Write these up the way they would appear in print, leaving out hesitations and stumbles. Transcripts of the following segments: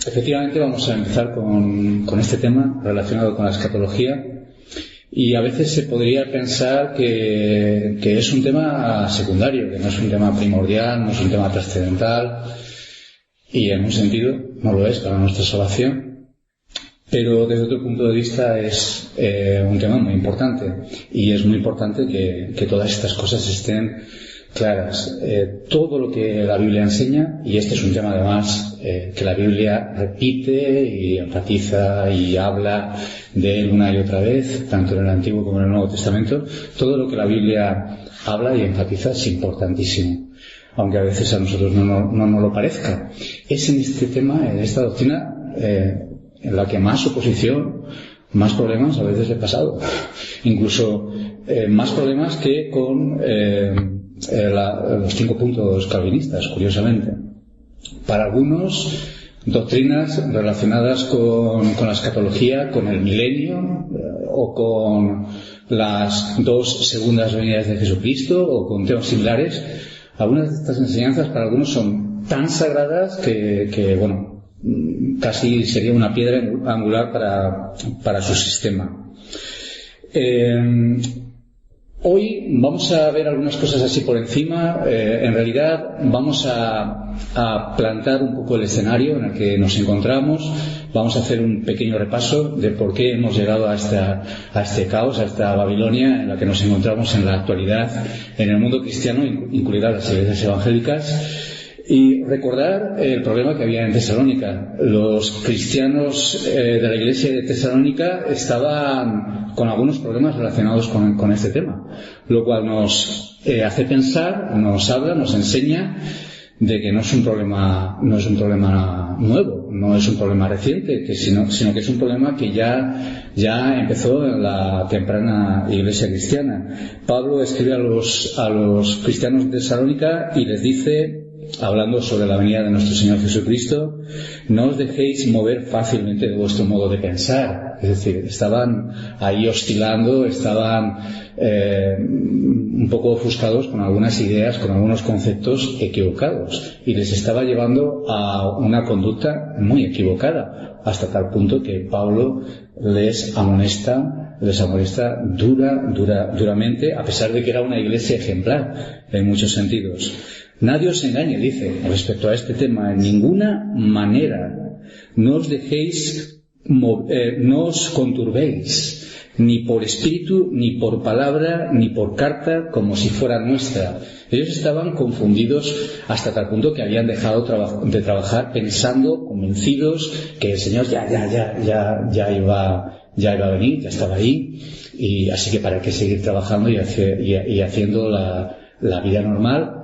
Efectivamente, vamos a empezar con este tema relacionado con la escatología, y a veces se podría pensar que es un tema secundario, que no es un tema primordial, no es un tema trascendental, y en un sentido no lo es para nuestra salvación, pero desde otro punto de vista es un tema muy importante, y es muy importante que todas estas cosas estén claras. Todo lo que la Biblia enseña, y este es un tema además que la Biblia repite y enfatiza y habla de él una y otra vez, tanto en el Antiguo como en el Nuevo Testamento, todo lo que la Biblia habla y enfatiza es importantísimo, aunque a veces a nosotros no nos lo parezca. Es en este tema, en esta doctrina, en la que más oposición, más problemas a veces he pasado, incluso más problemas que con los 5 puntos calvinistas, curiosamente. Para algunos, doctrinas relacionadas con la escatología, con el milenio, o con las 2 segundas venidas de Jesucristo, o con temas similares, algunas de estas enseñanzas para algunos son tan sagradas que bueno, casi sería una piedra angular para su sistema. Hoy vamos a ver algunas cosas así por encima. En realidad vamos a plantar un poco el escenario en el que nos encontramos. Vamos a hacer un pequeño repaso de por qué hemos llegado a este caos, a esta Babilonia en la que nos encontramos en la actualidad en el mundo cristiano, incluidas las iglesias evangélicas. Y recordar el problema que había en Tesalónica. Los cristianos de la iglesia de Tesalónica estaban con algunos problemas relacionados con este tema, lo cual nos hace pensar, nos habla, nos enseña de que no es un problema nuevo, no es un problema reciente, sino que es un problema que ya empezó en la temprana iglesia cristiana. Pablo escribe a los cristianos de Tesalónica y les dice, hablando sobre la venida de nuestro Señor Jesucristo: no os dejéis mover fácilmente de vuestro modo de pensar. Es decir, estaban ahí oscilando, estaban un poco ofuscados con algunas ideas, con algunos conceptos equivocados, y les estaba llevando a una conducta muy equivocada, hasta tal punto que Pablo les amonesta duramente, a pesar de que era una iglesia ejemplar en muchos sentidos. Nadie os engañe, dice, respecto a este tema, en ninguna manera. No os dejéis, no os conturbéis, ni por espíritu, ni por palabra, ni por carta, como si fuera nuestra. Ellos estaban confundidos hasta tal punto que habían dejado de trabajar pensando, convencidos, que el Señor ya iba a venir, ya estaba ahí, y así que para qué seguir trabajando y haciendo la vida normal.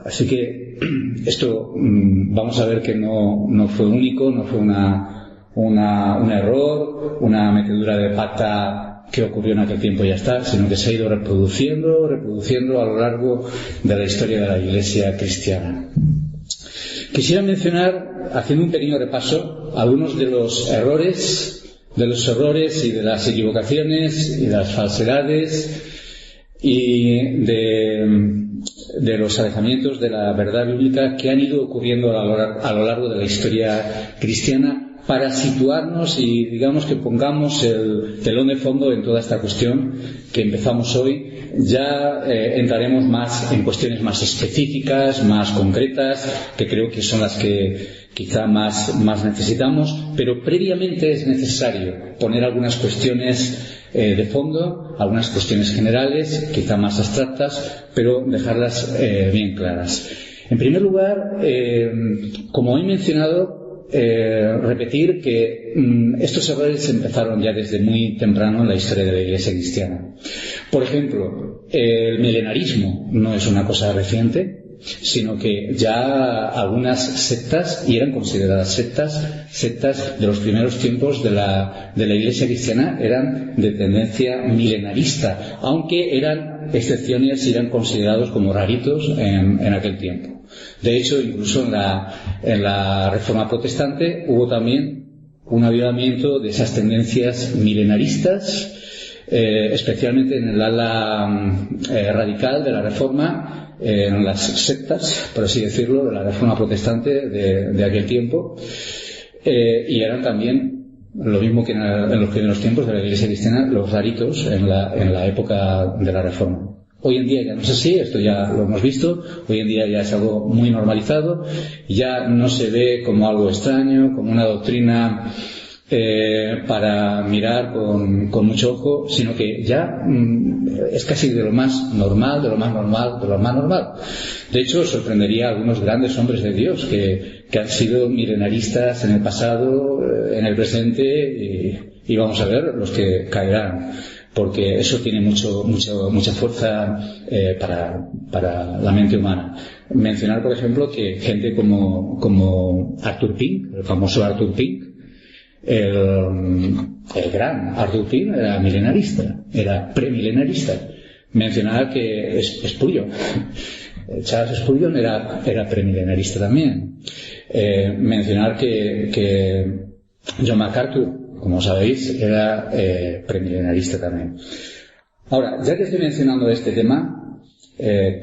Así que esto vamos a ver que no fue único, no fue un error, una metedura de pata que ocurrió en aquel tiempo y ya está, sino que se ha ido reproduciendo a lo largo de la historia de la Iglesia cristiana. Quisiera mencionar, haciendo un pequeño repaso, algunos de los errores y de las equivocaciones y de las falsedades y de los alejamientos de la verdad bíblica que han ido ocurriendo a lo largo de la historia cristiana, para situarnos y digamos que pongamos el telón de fondo en toda esta cuestión que empezamos hoy. Ya entraremos más en cuestiones más específicas, más concretas, que creo que son las que quizá más necesitamos, pero previamente es necesario poner algunas cuestiones de fondo, algunas cuestiones generales, quizá más abstractas, pero dejarlas bien claras. En primer lugar, como he mencionado, repetir que estos errores empezaron ya desde muy temprano en la historia de la Iglesia cristiana. Por ejemplo, el milenarismo no es una cosa reciente, sino que ya algunas sectas, y eran consideradas sectas de los primeros tiempos de la Iglesia cristiana, eran de tendencia milenarista, aunque eran excepciones y eran considerados como raritos en aquel tiempo. De hecho, incluso en la Reforma Protestante hubo también un avivamiento de esas tendencias milenaristas, especialmente en el ala radical de la Reforma, en las sectas, por así decirlo, de la Reforma protestante de aquel tiempo, y eran también lo mismo que en los primeros tiempos de la Iglesia cristiana, los raritos en la época de la Reforma. Hoy en día ya no es así, esto ya lo hemos visto, hoy en día ya es algo muy normalizado, ya no se ve como algo extraño, como una doctrina para mirar con mucho ojo, sino que ya es casi de lo más normal, de lo más normal, de lo más normal. De hecho, sorprendería a algunos grandes hombres de Dios que han sido milenaristas en el pasado, en el presente, y vamos a ver los que caerán, porque eso tiene mucha fuerza para la mente humana. Mencionar, por ejemplo, que gente como Arthur Pink, el famoso Arthur Pink, el gran Arthur Pink era milenarista, era premilenarista. Mencionar que Spurgeon, Charles Spurgeon era premilenarista también. Mencionar que John MacArthur, como sabéis, era premilenarista también. Ahora, ya que estoy mencionando este tema,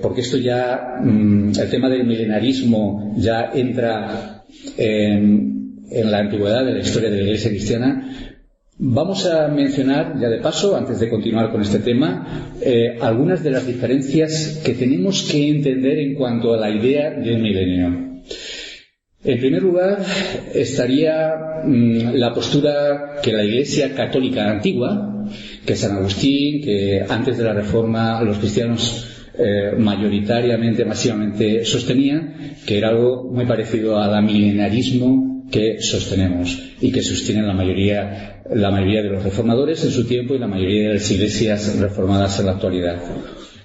porque esto ya, el tema del milenarismo ya entra en la antigüedad de la historia de la Iglesia cristiana, vamos a mencionar, ya de paso, antes de continuar con este tema, algunas de las diferencias que tenemos que entender en cuanto a la idea del milenio. En primer lugar, estaría la postura que la Iglesia católica antigua, que San Agustín, que antes de la Reforma los cristianos mayoritariamente, masivamente sostenían, que era algo muy parecido al milenarismo que sostenemos y que sostienen la mayoría de los reformadores en su tiempo y la mayoría de las iglesias reformadas en la actualidad.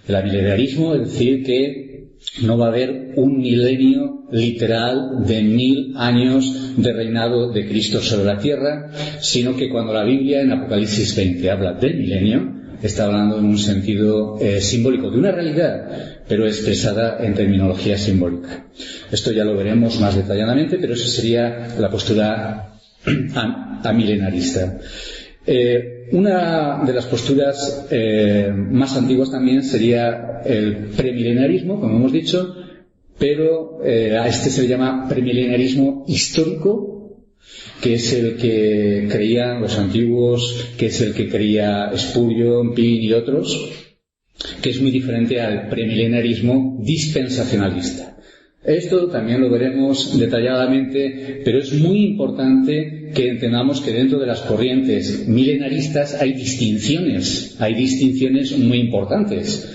El milenarismo es decir que no va a haber un milenio literal de 1000 años de reinado de Cristo sobre la tierra, sino que cuando la Biblia en Apocalipsis 20 habla del milenio, está hablando en un sentido simbólico de una realidad, pero expresada en terminología simbólica. Esto ya lo veremos más detalladamente, pero eso sería la postura amilenarista. Una de las posturas más antiguas también sería el premilenarismo, como hemos dicho, pero a este se le llama premilenarismo histórico, que es el que creían los antiguos, que es el que creía Spurgeon, Pink y otros, que es muy diferente al premilenarismo dispensacionalista. Esto también lo veremos detalladamente, pero es muy importante que entendamos que dentro de las corrientes milenaristas hay distinciones muy importantes,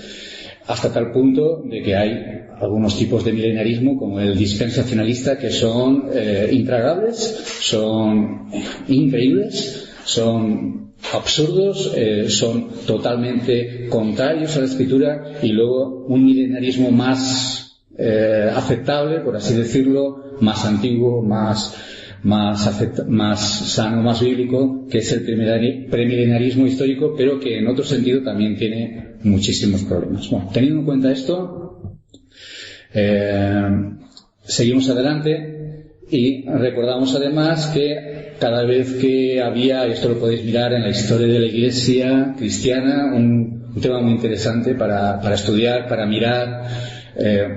hasta tal punto de que hay algunos tipos de milenarismo como el dispensacionalista que son intragables, son increíbles, son absurdos, son totalmente contrarios a la Escritura, y luego un milenarismo más aceptable, por así decirlo, más antiguo, más sano, más bíblico, que es el premilenarismo histórico, pero que en otro sentido también tiene muchísimos problemas. Bueno, teniendo en cuenta esto, seguimos adelante y recordamos además que cada vez que había, esto lo podéis mirar en la historia de la Iglesia cristiana, un tema muy interesante para estudiar, para mirar,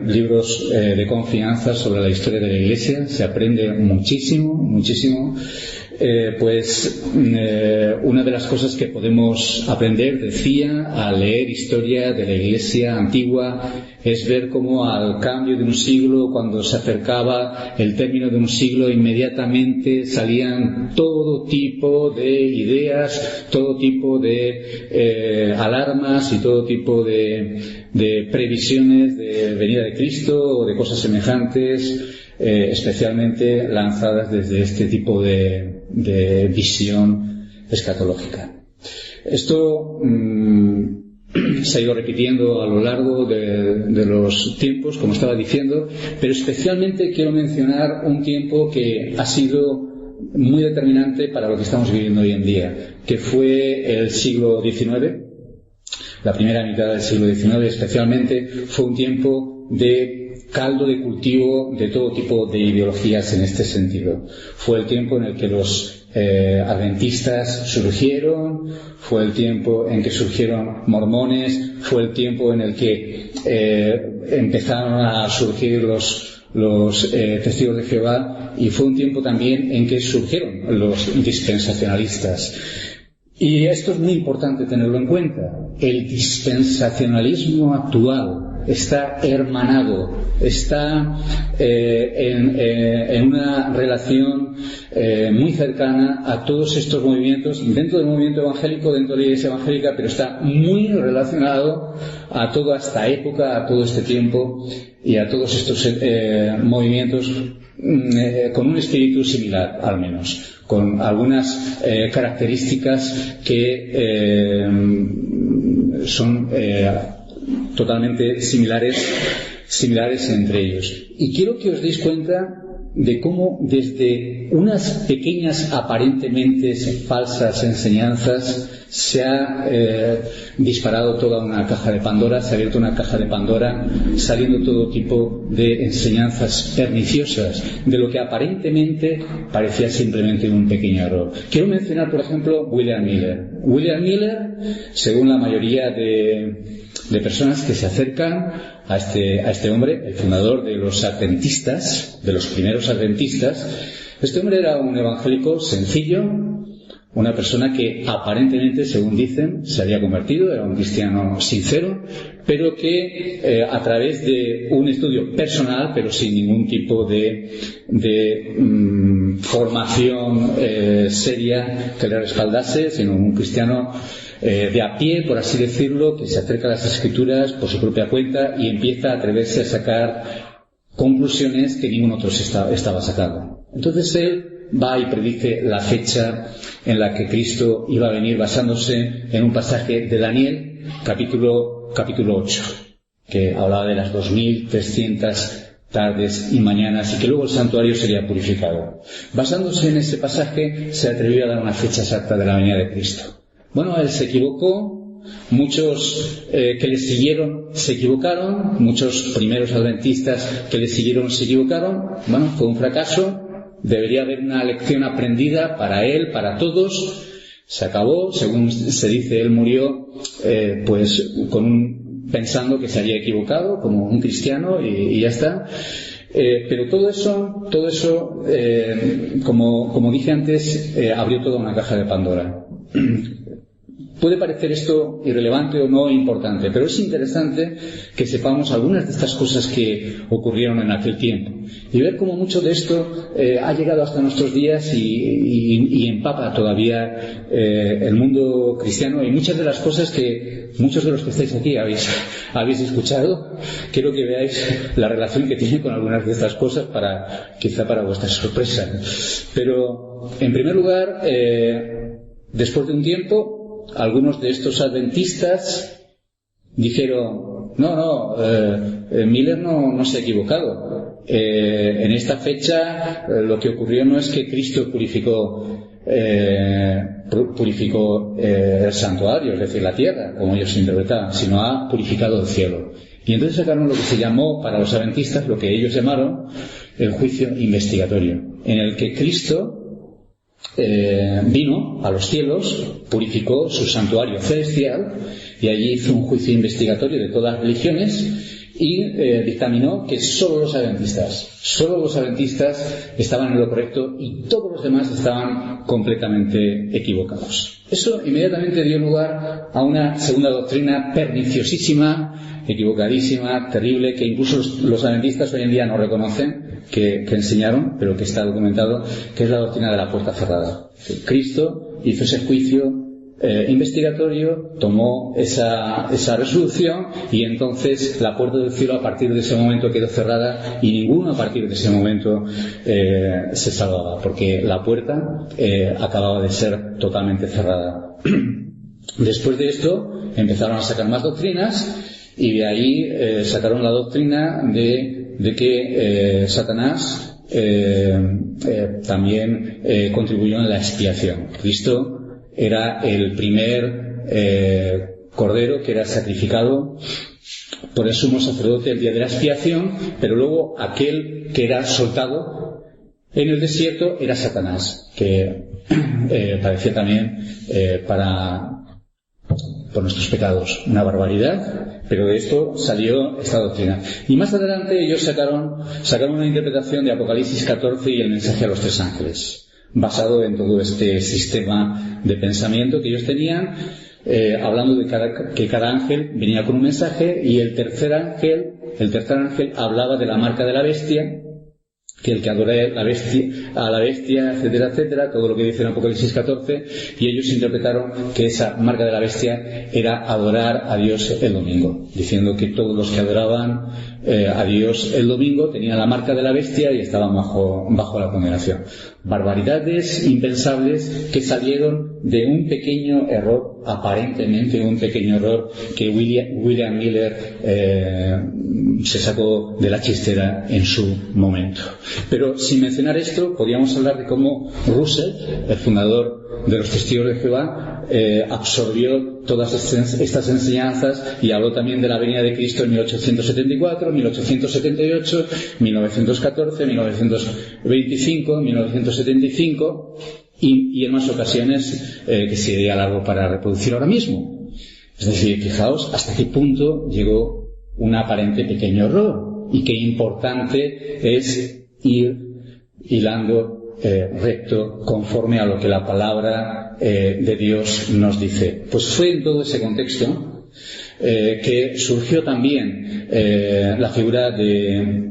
libros de confianza sobre la historia de la Iglesia, se aprende muchísimo. Una de las cosas que podemos aprender, decía, al leer historia de la Iglesia antigua, es ver cómo al cambio de un siglo, cuando se acercaba el término de un siglo, inmediatamente salían todo tipo de ideas, todo tipo de alarmas y todo tipo de previsiones de venida de Cristo o de cosas semejantes, especialmente lanzadas desde este tipo de visión escatológica. Esto se ha ido repitiendo a lo largo de los tiempos, como estaba diciendo, pero especialmente quiero mencionar un tiempo que ha sido muy determinante para lo que estamos viviendo hoy en día, que fue el siglo XIX. La primera mitad del siglo XIX especialmente fue un tiempo de caldo de cultivo de todo tipo de ideologías en este sentido. Fue el tiempo en el que los adventistas surgieron, fue el tiempo en que surgieron mormones, fue el tiempo en el que empezaron a surgir los testigos de Jehová, y fue un tiempo también en que surgieron los dispensacionalistas. Y esto es muy importante tenerlo en cuenta. El dispensacionalismo actual está hermanado, está en una relación muy cercana a todos estos movimientos, dentro del movimiento evangélico, dentro de la Iglesia evangélica, pero está muy relacionado a toda esta época, a todo este tiempo y a todos estos movimientos con un espíritu similar, al menos, con algunas características que son totalmente similares entre ellos. Y quiero que os deis cuenta de cómo desde unas pequeñas aparentemente falsas enseñanzas se ha disparado toda una caja de Pandora, se ha abierto una caja de Pandora, saliendo todo tipo de enseñanzas perniciosas de lo que aparentemente parecía simplemente un pequeño error. Quiero mencionar, por ejemplo, William Miller. William Miller, según la mayoría de personas que se acercan a este hombre, el fundador de los adventistas, de los primeros adventistas, este hombre era un evangélico sencillo, una persona que aparentemente, según dicen, se había convertido, era un cristiano sincero, pero que a través de un estudio personal, pero sin ningún tipo de formación seria que le respaldase, sino un cristiano de a pie, por así decirlo, que se acerca a las Escrituras por su propia cuenta y empieza a atreverse a sacar conclusiones que ningún otro estaba sacando. Entonces él va y predice la fecha en la que Cristo iba a venir, basándose en un pasaje de Daniel, capítulo 8, que hablaba de las 2300 tardes y mañanas, y que luego el santuario sería purificado. Basándose en ese pasaje, se atrevió a dar una fecha exacta de la venida de Cristo. Bueno, él se equivocó, muchos que le siguieron se equivocaron, muchos primeros adventistas que le siguieron se equivocaron. Bueno, fue un fracaso, debería haber una lección aprendida para él, para todos. Se acabó, según se dice, él murió pensando que se había equivocado como un cristiano y ya está. Pero todo eso, como dije antes, abrió toda una caja de Pandora. Puede parecer esto irrelevante o no importante, pero es interesante que sepamos algunas de estas cosas que ocurrieron en aquel tiempo y ver cómo mucho de esto ha llegado hasta nuestros días y empapa todavía el mundo cristiano, y muchas de las cosas que muchos de los que estáis aquí habéis escuchado. Quiero que veáis la relación que tiene con algunas de estas cosas, quizá para vuestra sorpresa. Pero, en primer lugar, después de un tiempo, algunos de estos adventistas dijeron: Miller no se ha equivocado. En esta fecha lo que ocurrió no es que Cristo purificó el santuario, es decir, la tierra, como ellos interpretaban, sino ha purificado el cielo. Y entonces sacaron lo que se llamó para los adventistas, lo que ellos llamaron el juicio investigatorio, en el que Cristo vino a los cielos, purificó su santuario celestial y allí hizo un juicio investigatorio de todas las religiones y dictaminó que solo los adventistas estaban en lo correcto y todos los demás estaban completamente equivocados. Eso inmediatamente dio lugar a una segunda doctrina perniciosísima, equivocadísima, terrible, que incluso los adventistas hoy en día no reconocen que enseñaron, pero que está documentado, que es la doctrina de la puerta cerrada. Cristo hizo ese juicio investigatorio, tomó esa resolución, y entonces la puerta del cielo a partir de ese momento quedó cerrada y ninguno a partir de ese momento se salvaba, porque la puerta acababa de ser totalmente cerrada. Después de esto empezaron a sacar más doctrinas, y de ahí sacaron la doctrina de que Satanás también contribuyó en la expiación. Cristo era el primer cordero que era sacrificado por el sumo sacerdote el día de la expiación, pero luego aquel que era soltado En el desierto era Satanás, que parecía también por nuestros pecados una barbaridad, pero de esto salió esta doctrina. Y más adelante ellos sacaron una interpretación de Apocalipsis 14 y el mensaje a los 3 ángeles, basado en todo este sistema de pensamiento que ellos tenían, hablando de que cada ángel venía con un mensaje, y el tercer ángel hablaba de la marca de la bestia, que el que adore a la bestia, etcétera, etcétera, todo lo que dice en Apocalipsis 14, y ellos interpretaron que esa marca de la bestia era adorar a Dios el domingo, diciendo que todos los que adoraban a Dios el domingo tenían la marca de la bestia y estaban bajo la condenación. Barbaridades impensables que salieron de un pequeño error, aparentemente un pequeño error que William Miller se sacó de la chistera en su momento. Pero sin mencionar esto, podríamos hablar de cómo Russell, el fundador de los Testigos de Jehová, absorbió todas estas enseñanzas y habló también de la venida de Cristo en 1874, 1878, 1914, 1925, 1975 y en más ocasiones que sería largo para reproducir ahora mismo. Es decir, fijaos hasta qué punto llegó un aparente pequeño error y qué importante es ir hilando recto conforme a lo que la palabra de Dios nos dice. Pues fue en todo ese contexto que surgió también la figura de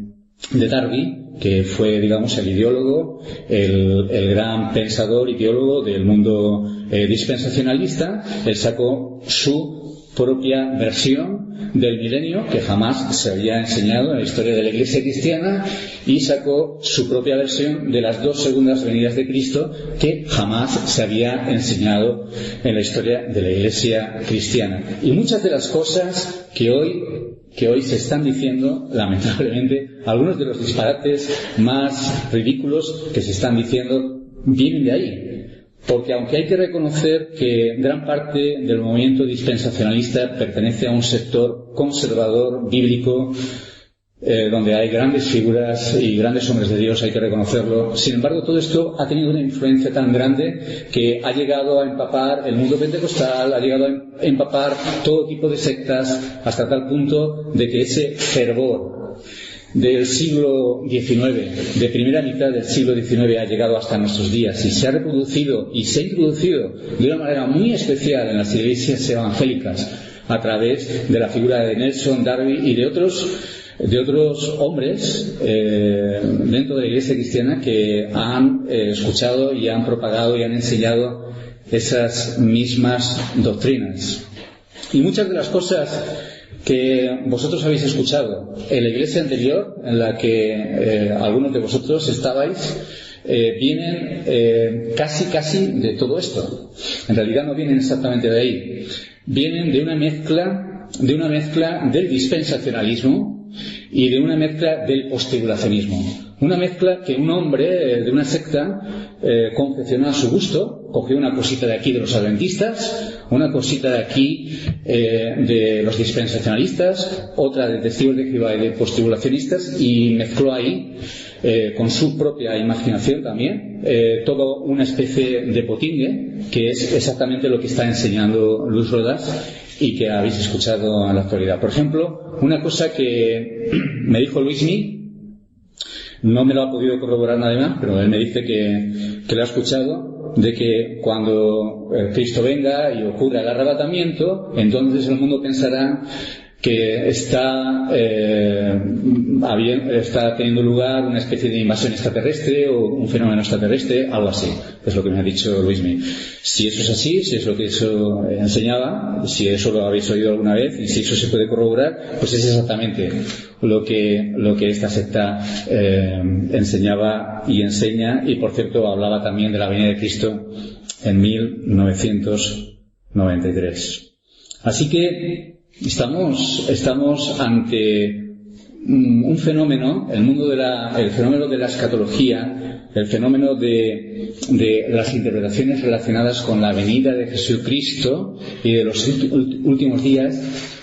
Darby, que fue, digamos, el ideólogo, el gran pensador y teólogo del mundo dispensacionalista. Él sacó su propia versión del milenio que jamás se había enseñado en la historia de la Iglesia cristiana, y sacó su propia versión de las 2 segundas venidas de Cristo que jamás se había enseñado en la historia de la Iglesia cristiana. Y muchas de las cosas que hoy se están diciendo, lamentablemente, algunos de los disparates más ridículos que se están diciendo vienen de ahí. Porque aunque hay que reconocer que gran parte del movimiento dispensacionalista pertenece a un sector conservador, bíblico, donde hay grandes figuras y grandes hombres de Dios, hay que reconocerlo. Sin embargo, todo esto ha tenido una influencia tan grande que ha llegado a empapar el mundo pentecostal, ha llegado a empapar todo tipo de sectas, hasta tal punto de que ese fervor del siglo XIX, de primera mitad del siglo XIX, ha llegado hasta nuestros días y se ha reproducido y se ha introducido de una manera muy especial en las iglesias evangélicas a través de la figura de Nelson, Darby y de otros hombres dentro de la Iglesia cristiana que han escuchado y han propagado y han enseñado esas mismas doctrinas. Y muchas de las cosas que vosotros habéis escuchado en la iglesia anterior, en la que algunos de vosotros estabais, vienen casi de todo esto. En realidad no vienen exactamente de ahí. Vienen de una mezcla del dispensacionalismo y de una mezcla del posttribulacionismo. Una mezcla que un hombre de una secta confeccionó a su gusto, cogió una cosita de aquí de los adventistas, una cosita de aquí de los dispensacionalistas, otra de testigos de Jehová y de posttribulacionistas, y mezcló ahí con su propia imaginación también toda una especie de potingue, que es exactamente lo que está enseñando Luis Rodas y que habéis escuchado en la actualidad. Por ejemplo, una cosa que me dijo Luismi, no me lo ha podido corroborar nadie más, pero él me dice que lo ha escuchado, de que cuando Cristo venga y ocurra el arrebatamiento, entonces el mundo pensará que está teniendo lugar una especie de invasión extraterrestre o un fenómeno extraterrestre, algo así. Es lo que me ha dicho Luismi. Si eso es así, si es lo que eso enseñaba, si eso lo habéis oído alguna vez y si eso se puede corroborar, pues es exactamente lo que esta secta enseñaba y enseña. Y por cierto hablaba también de la venida de Cristo en 1993. Así que estamos ante un fenómeno, el fenómeno de la escatología, el fenómeno de las interpretaciones relacionadas con la venida de Jesucristo y de los últimos días,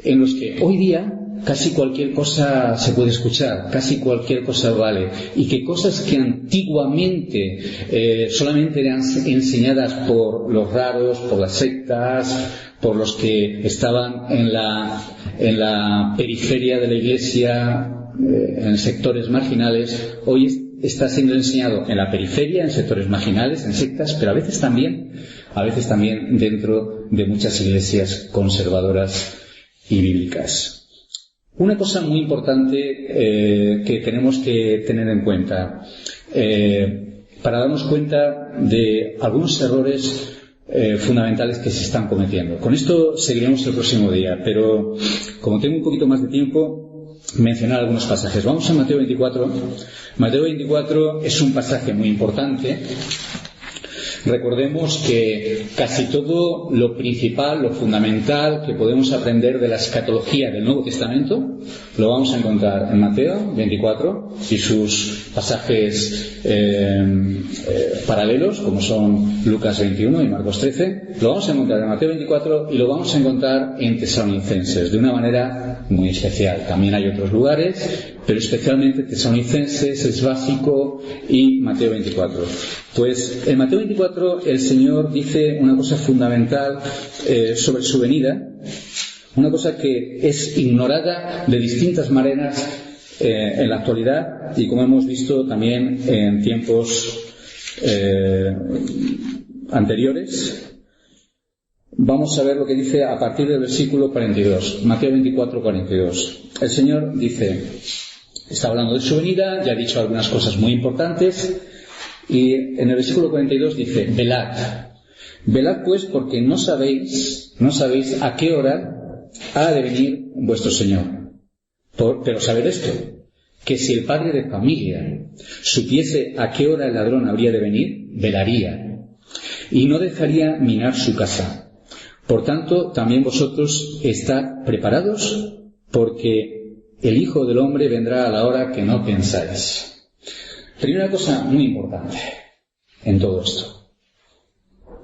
en los que hoy día casi cualquier cosa se puede escuchar, casi cualquier cosa vale, y que cosas que antiguamente solamente eran enseñadas por los raros, por las sectas, por los que estaban en la periferia de la Iglesia, en sectores marginales, hoy está siendo enseñado en la periferia, en sectores marginales, en sectas, pero a veces también dentro de muchas iglesias conservadoras y bíblicas. Una cosa muy importante que tenemos que tener en cuenta para darnos cuenta de algunos errores fundamentales que se están cometiendo. Con esto seguiremos el próximo día, pero como tengo un poquito más de tiempo, mencionar algunos pasajes. Vamos a Mateo 24. Mateo 24 es un pasaje muy importante. Recordemos que casi todo lo principal, lo fundamental que podemos aprender de la escatología del Nuevo Testamento lo vamos a encontrar en Mateo 24 y sus pasajes paralelos, como son Lucas 21 y Marcos 13. Lo vamos a encontrar en Mateo 24 y lo vamos a encontrar en Tesalonicenses de una manera muy especial. También hay otros lugares, pero especialmente Tesalonicenses es básico, y Mateo 24. Pues en Mateo 24 el Señor dice una cosa fundamental sobre su venida, una cosa que es ignorada de distintas maneras en la actualidad y, como hemos visto también en tiempos anteriores. Vamos a ver lo que dice a partir del versículo 42, Mateo 24, 42. El Señor dice, está hablando de su venida, ya ha dicho algunas cosas muy importantes, y en el versículo 42 dice, velad pues, porque no sabéis a qué hora ha de venir vuestro Señor. Pero sabed esto, que si el padre de familia supiese a qué hora el ladrón habría de venir, velaría, y no dejaría minar su casa. Por tanto, también vosotros estad preparados, porque el Hijo del Hombre vendrá a la hora que no pensáis. Primera cosa muy importante en todo esto.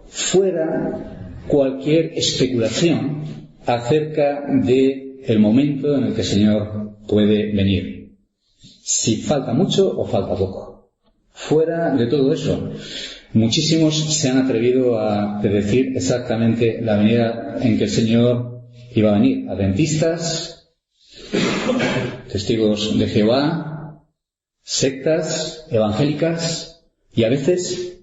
Fuera cualquier especulación acerca del momento en el que el Señor puede venir. Si falta mucho o falta poco. Fuera de todo eso. Muchísimos se han atrevido a predecir exactamente la venida en que el Señor iba a venir. Adventistas, testigos de Jehová, sectas evangélicas y a veces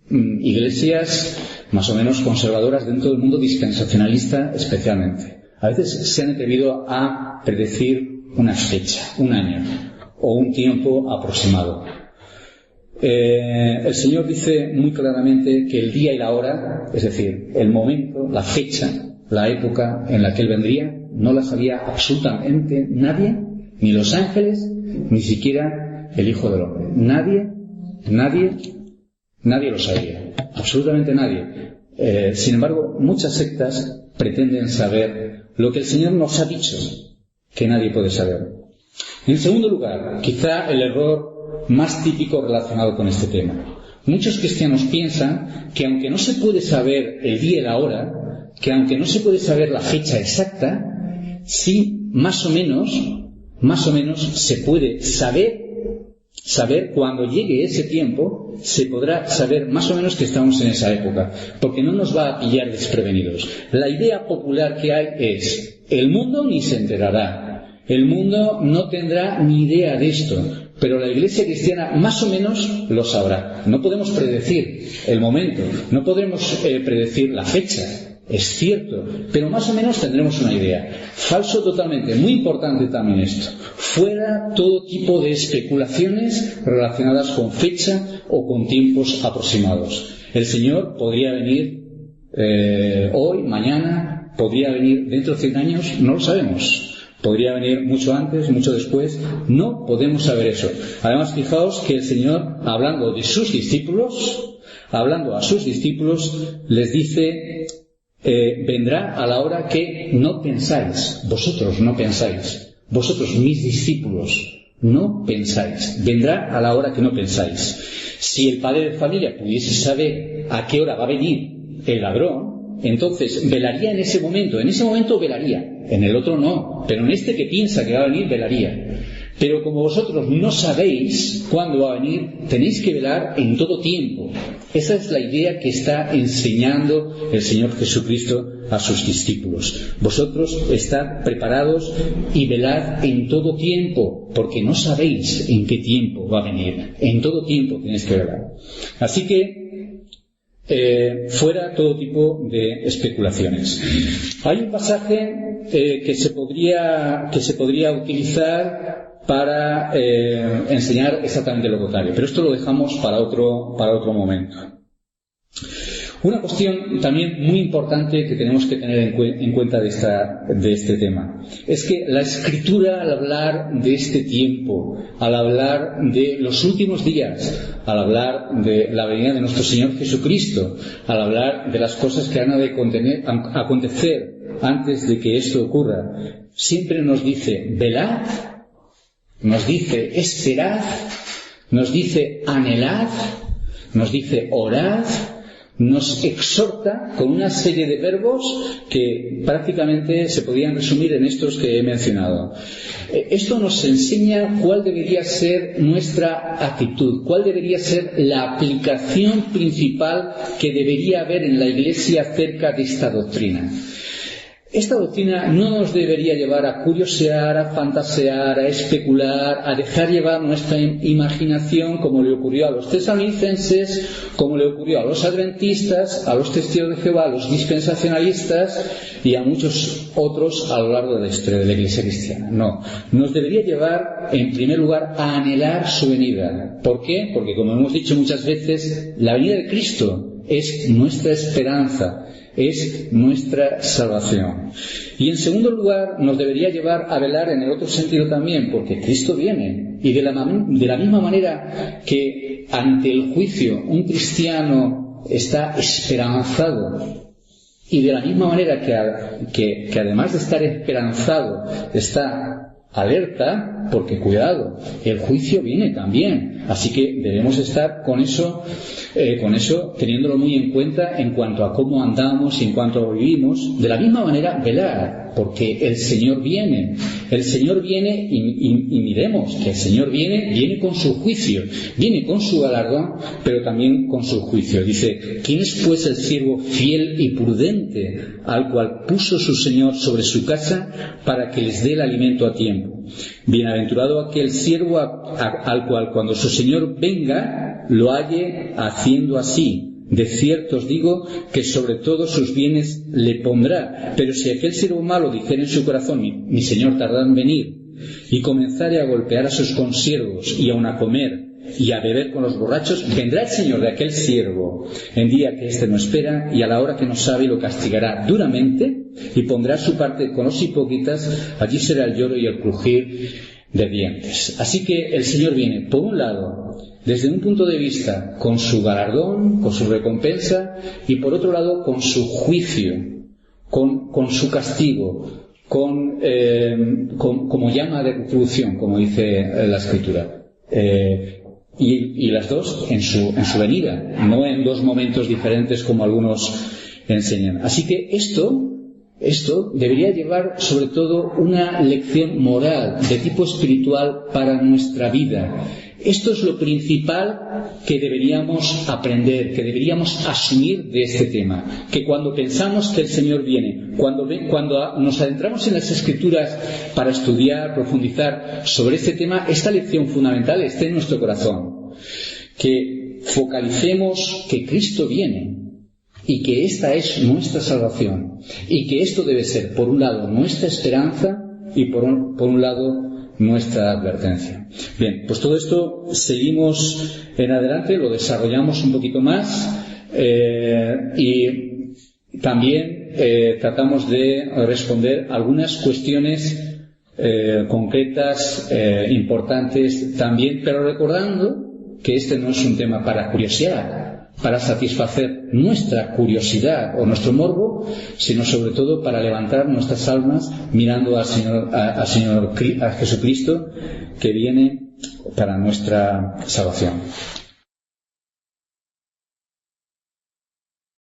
iglesias más o menos conservadoras dentro del mundo dispensacionalista especialmente. A veces se han atrevido a predecir una fecha, un año o un tiempo aproximado. El Señor dice muy claramente que el día y la hora, es decir, el momento, la fecha, la época en la que Él vendría, no la sabía absolutamente nadie, ni los ángeles, ni siquiera el Hijo del Hombre. Nadie lo sabía, absolutamente nadie. Sin embargo, muchas sectas pretenden saber lo que el Señor nos ha dicho, que nadie puede saber. En segundo lugar, quizá el error más típico relacionado con este tema. Muchos cristianos piensan que aunque no se puede saber el día y la hora, que aunque no se puede saber la fecha exacta, sí, más o menos se puede saber cuando llegue ese tiempo, se podrá saber más o menos que estamos en esa época, porque no nos va a pillar desprevenidos. La idea popular que hay es, el mundo ni se enterará, el mundo no tendrá ni idea de esto, pero la Iglesia cristiana más o menos lo sabrá. No podemos predecir el momento, no podemos predecir la fecha, es cierto, pero más o menos tendremos una idea. Falso totalmente, muy importante también esto. Fuera todo tipo de especulaciones relacionadas con fecha o con tiempos aproximados. El Señor podría venir hoy, mañana, podría venir dentro de 100 años, no lo sabemos. Podría venir mucho antes, mucho después. No podemos saber eso. Además, fijaos que el Señor, hablando a sus discípulos, les dice, vendrá a la hora que no pensáis. Vosotros no pensáis. Vosotros, mis discípulos, no pensáis. Vendrá a la hora que no pensáis. Si el padre de familia pudiese saber a qué hora va a venir el ladrón, entonces velaría en ese momento velaría, en el otro no, pero en este que piensa que va a venir velaría. Pero como vosotros no sabéis cuándo va a venir, tenéis que velar en todo tiempo. Esa es la idea que está enseñando el Señor Jesucristo a sus discípulos. Vosotros estad preparados y velad en todo tiempo, porque no sabéis en qué tiempo va a venir. En todo tiempo tenéis que velar. Así que fuera todo tipo de especulaciones. Hay un pasaje que se podría utilizar para enseñar exactamente lo contrario, pero esto lo dejamos para otro momento. Una cuestión también muy importante que tenemos que tener en cuenta de este tema es que la Escritura, al hablar de este tiempo, al hablar de los últimos días, al hablar de la venida de nuestro Señor Jesucristo, al hablar de las cosas que han de acontecer antes de que esto ocurra, siempre nos dice velad, nos dice esperad, nos dice anhelad, nos dice orad, nos exhorta con una serie de verbos que prácticamente se podían resumir en estos que he mencionado. Esto nos enseña cuál debería ser nuestra actitud, cuál debería ser la aplicación principal que debería haber en la Iglesia acerca de esta doctrina. Esta doctrina no nos debería llevar a curiosear, a fantasear, a especular, a dejar llevar nuestra imaginación como le ocurrió a los tesalonicenses, como le ocurrió a los adventistas, a los testigos de Jehová, a los dispensacionalistas y a muchos otros a lo largo de la historia de la Iglesia cristiana. No, nos debería llevar en primer lugar a anhelar su venida. ¿Por qué? Porque como hemos dicho muchas veces, la venida de Cristo es nuestra esperanza, es nuestra salvación. Y en segundo lugar nos debería llevar a velar en el otro sentido también, porque Cristo viene, y de la misma manera que ante el juicio un cristiano está esperanzado, y de la misma manera que además de estar esperanzado está alerta, porque cuidado, el juicio viene también, así que debemos estar con eso teniéndolo muy en cuenta en cuanto a cómo andamos y en cuanto a vivimos. De la misma manera velar, porque el Señor viene y miremos que el Señor viene con su juicio, viene con su galardón, pero también con su juicio. Dice: ¿quién es pues el siervo fiel y prudente al cual puso su Señor sobre su casa para que les dé el alimento a tiempo? Bienaventurado aquel siervo al cual cuando su Señor venga lo halle haciendo así. De cierto os digo que sobre todos sus bienes le pondrá. Pero si aquel siervo malo dijere en su corazón: mi Señor tarda en venir, y comenzare a golpear a sus consiervos y aun a comer y a beber con los borrachos, vendrá el Señor de aquel siervo en día que éste no espera y a la hora que no sabe, y lo castigará duramente y pondrá su parte con los hipócritas. Allí será el lloro y el crujir de dientes. Así que el Señor viene, por un lado, desde un punto de vista con su galardón, con su recompensa, y por otro lado con su juicio, con su castigo, como llama de retribución, como dice la Escritura. Y las dos en su venida, no en dos momentos diferentes como algunos enseñan. Así que esto debería llevar sobre todo una lección moral de tipo espiritual para nuestra vida. Esto es lo principal que deberíamos aprender, que deberíamos asumir de este tema. Que cuando pensamos que el Señor viene, cuando nos adentramos en las Escrituras para estudiar, profundizar sobre este tema, esta lección fundamental esté en nuestro corazón. Que focalicemos que Cristo viene y que esta es nuestra salvación. Y que esto debe ser, por un lado, nuestra esperanza y por un lado, nuestra advertencia. Bien, pues todo esto seguimos en adelante, lo desarrollamos un poquito más y también tratamos de responder algunas cuestiones concretas, importantes también, pero recordando que este no es un tema para curiosear, para satisfacer nuestra curiosidad o nuestro morbo, sino sobre todo para levantar nuestras almas mirando a Jesucristo, que viene para nuestra salvación.